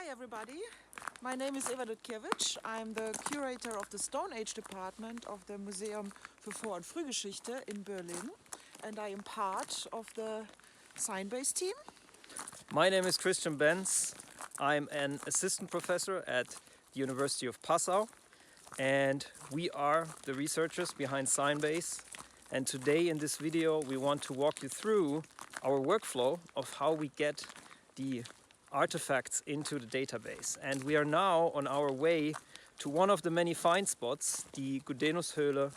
Hi everybody, my name is Eva Dudkiewicz. I'm the curator of the Stone Age department of the Museum für Vor- und Frühgeschichte in Berlin, and I am part of the SignBase team. My name is Christian Benz. I'm an assistant professor at the University of Passau, and we are the researchers behind SignBase. And today in this video we want to walk you through our workflow of how we get the artifacts into the database. And we are now on our way to one of the many find spots, the Gudenus-Höhle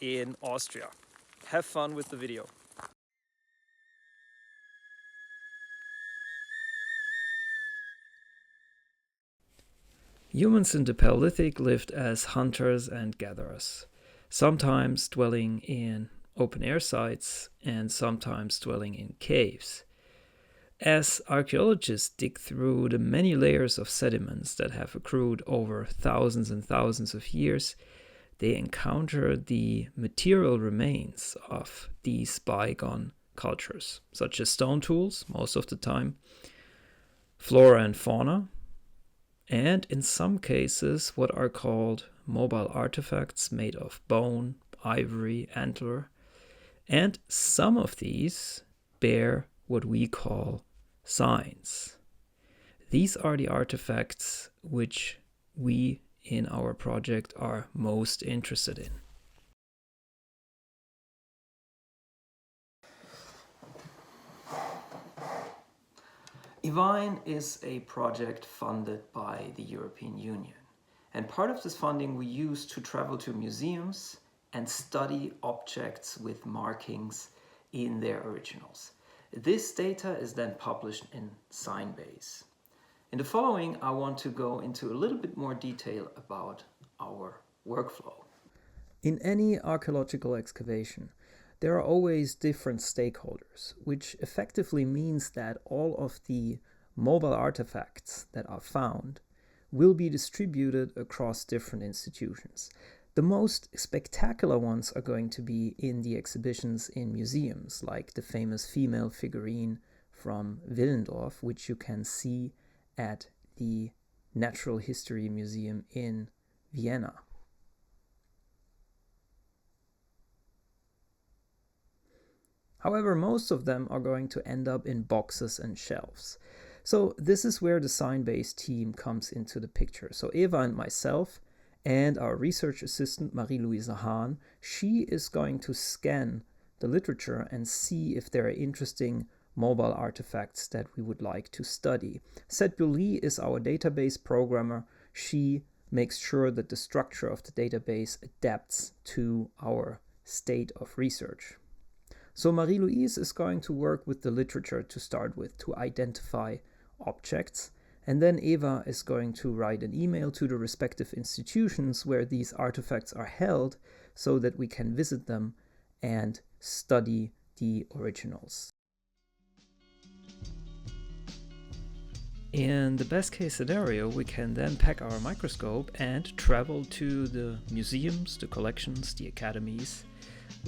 in Austria. Have fun with the video. Humans in the Paleolithic lived as hunters and gatherers, sometimes dwelling in open-air sites and sometimes dwelling in caves. As archaeologists dig through the many layers of sediments that have accrued over thousands and thousands of years, they encounter the material remains of these bygone cultures, such as stone tools, most of the time, flora and fauna, and in some cases what are called mobile artifacts made of bone, ivory, antler, and some of these bear what we call signs. These are the artifacts which we in our project are most interested in. EVINE is a project funded by the European Union. And part of this funding we use to travel to museums and study objects with markings in their originals. This data is then published in SignBase. In the following, I want to go into a little bit more detail about our workflow. In any archaeological excavation, there are always different stakeholders, which effectively means that all of the mobile artifacts that are found will be distributed across different institutions. The most spectacular ones are going to be in the exhibitions in museums, like the famous female figurine from Willendorf, which you can see at the Natural History Museum in Vienna. However, most of them are going to end up in boxes and shelves. So this is where the SignBase team comes into the picture. So Eva and myself and our research assistant Marie-Louise Hahn, she is going to scan the literature and see if there are interesting mobile artifacts that we would like to study. Setbuli is our database programmer. She makes sure that the structure of the database adapts to our state of research. So Marie-Louise is going to work with the literature to start with to identify objects, and then Eva is going to write an email to the respective institutions where these artifacts are held so that we can visit them and study the originals. In the best case scenario, we can then pack our microscope and travel to the museums, the collections, the academies,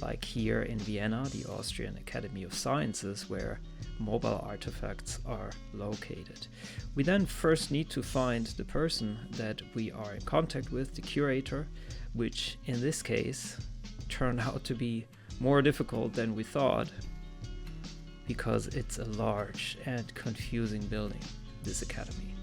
like here in Vienna, the Austrian Academy of Sciences, where mobile artifacts are located. We then first need to find the person that we are in contact with, the curator, which in this case turned out to be more difficult than we thought, because it's a large and confusing building, this academy.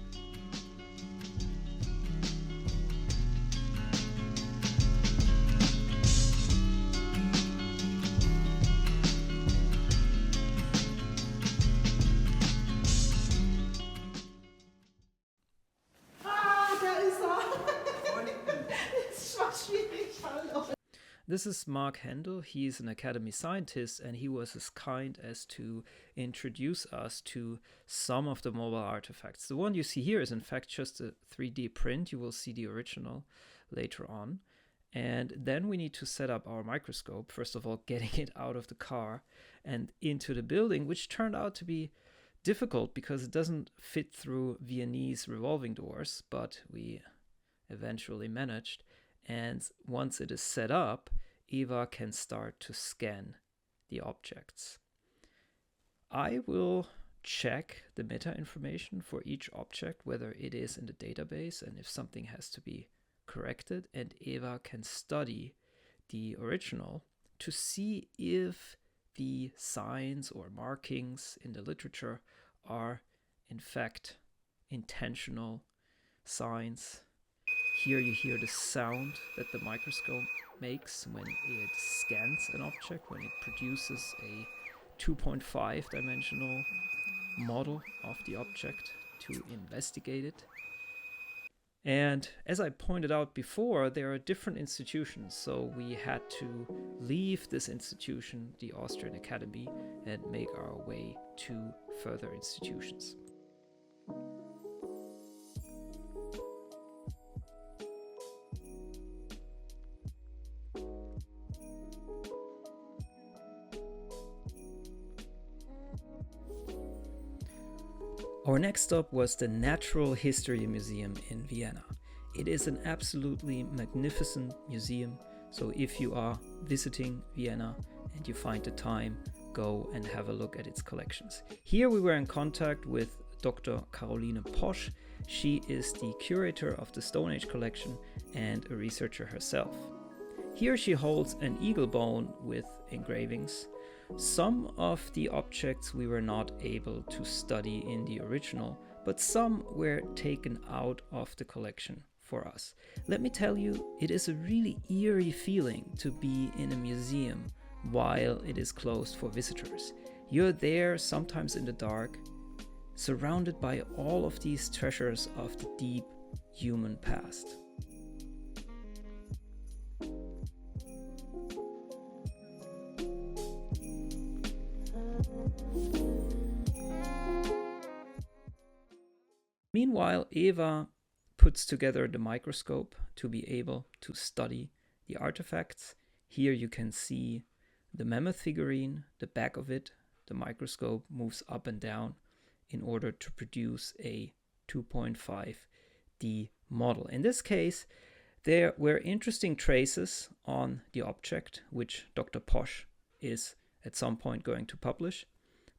This is Mark Hendel. He is an Academy scientist, and he was as kind as to introduce us to some of the mobile artifacts. The one you see here is in fact just a 3D print. You will see the original later on. And then we need to set up our microscope, first of all getting it out of the car and into the building, which turned out to be difficult because it doesn't fit through Viennese revolving doors, but we eventually managed. And once it is set up, Eva can start to scan the objects. I will check the meta information for each object, whether it is in the database and if something has to be corrected. And Eva can study the original to see if the signs or markings in the literature are in fact intentional signs. Here you hear the sound that the microscope makes when it scans an object, when it produces a 2.5 dimensional model of the object to investigate it. And as I pointed out before, there are different institutions, so we had to leave this institution, the Austrian Academy, and make our way to further institutions. Our next stop was the Natural History Museum in Vienna. It is an absolutely magnificent museum, so if you are visiting Vienna and you find the time, go and have a look at its collections. Here we were in contact with Dr. Caroline Posch. She is the curator of the Stone Age collection and a researcher herself. Here she holds an eagle bone with engravings. Some of the objects we were not able to study in the original, but some were taken out of the collection for us. Let me tell you, it is a really eerie feeling to be in a museum while it is closed for visitors. You're there sometimes in the dark, surrounded by all of these treasures of the deep human past. Meanwhile, Eva puts together the microscope to be able to study the artifacts. Here you can see the mammoth figurine, the back of it. The microscope moves up and down in order to produce a 2.5D model. In this case, there were interesting traces on the object, which Dr. Posch is at some point going to publish,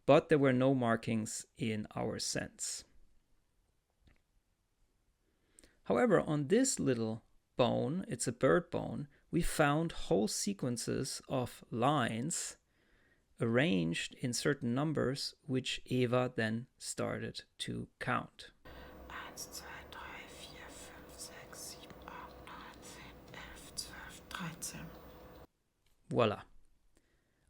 but there were no markings in our sense. However, on this little bone, it's a bird bone, we found whole sequences of lines arranged in certain numbers, which Eva then started to count. 1, 2, 3, 4, 5, 6, 7, 8, 9, 10, 11, 12, 13. Voila.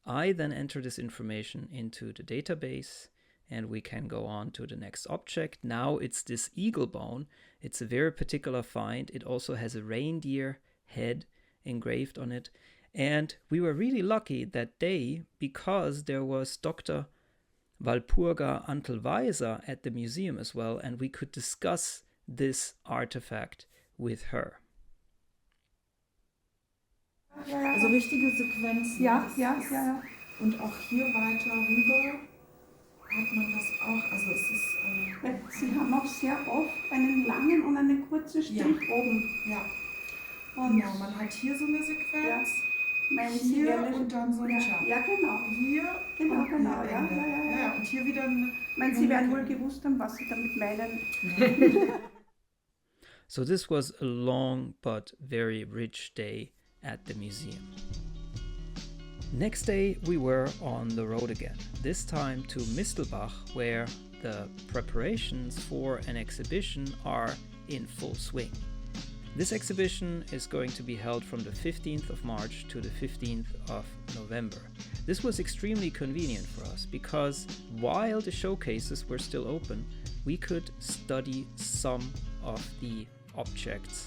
I then enter this information into the database, and we can go on to the next object. Now it's this eagle bone. It's a very particular find. It also has a reindeer head engraved on it. And we were really lucky that day because there was Dr. Walpurga Antelweiser at the museum as well, and we could discuss this artifact with her. Also richtige Sequenzen. Ja. Und auch hier weiter rüber hat man das auch. Also es ist. Sie haben auch sehr oft einen langen und einen kurzen Strich oben. Ja. Und Genau, man hat hier so eine Sequenz. meinen Sie Hier ehrlich? und dann so ein Jump. Ja, genau. Hier Genau, und genau, hier ja, Ende. ja. Und hier wieder ein. Ich meine, Sie werden wohl gewusst haben, was Sie damit meinen. So this was a long but very rich day at the museum. Next day we were on the road again, this time to Mistelbach, where the preparations for an exhibition are in full swing. This exhibition is going to be held from the 15th of March to the 15th of November. This was extremely convenient for us because while the showcases were still open, we could study some of the objects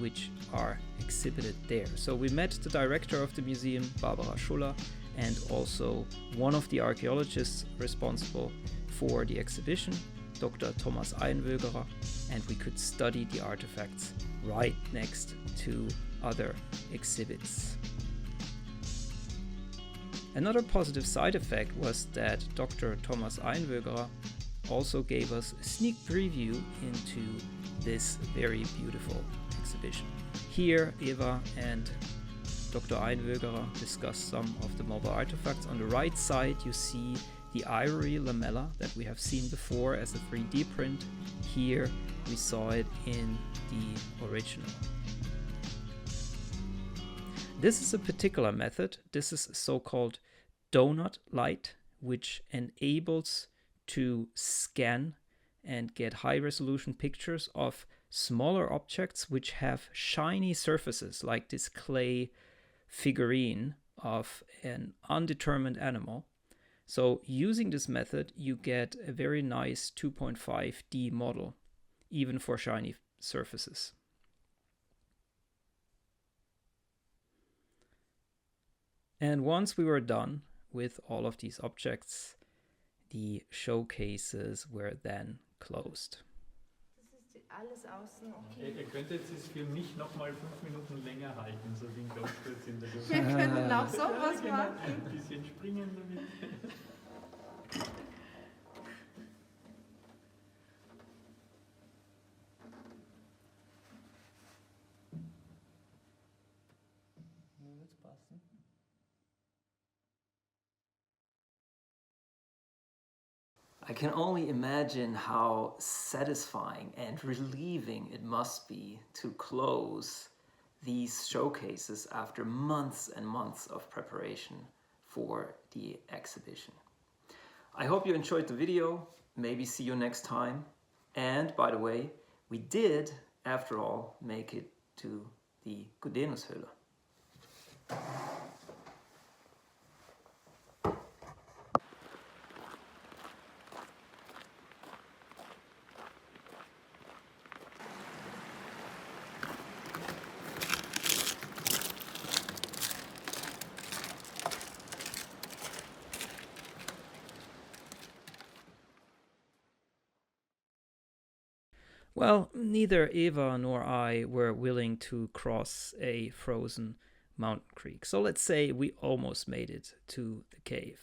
which are exhibited there. So we met the director of the museum, Barbara Schuller, and also one of the archaeologists responsible for the exhibition, Dr. Thomas Einwögerer, and we could study the artifacts right next to other exhibits. Another positive side effect was that Dr. Thomas Einwögerer also gave us a sneak preview into this very beautiful exhibition. Here, Eva and Dr. Einwögerer discussed some of the mobile artifacts. On the right side, you see the ivory lamella that we have seen before as a 3D print. Here we saw it in the original. This is a particular method. This is so-called donut light, which enables to scan and get high-resolution pictures of smaller objects which have shiny surfaces, like this clay figurine of an undetermined animal. So using this method, you get a very nice 2.5D model, even for shiny surfaces. And once we were done with all of these objects, the showcases were then closed. Alles außen, okay. Ihr könntet es für mich noch mal 5 Minuten länger halten, so wie ein Golfplatz in der Luft. Wir können auch sowas Genau, machen. ein bisschen springen damit. Nur wird's passen. I can only imagine how satisfying and relieving it must be to close these showcases after months and months of preparation for the exhibition. I hope you enjoyed the video. Maybe see you next time. And by the way, we did, after all, make it to the Gudenus-Höhle. Well, neither Eva nor I were willing to cross a frozen mountain creek. So let's say we almost made it to the cave.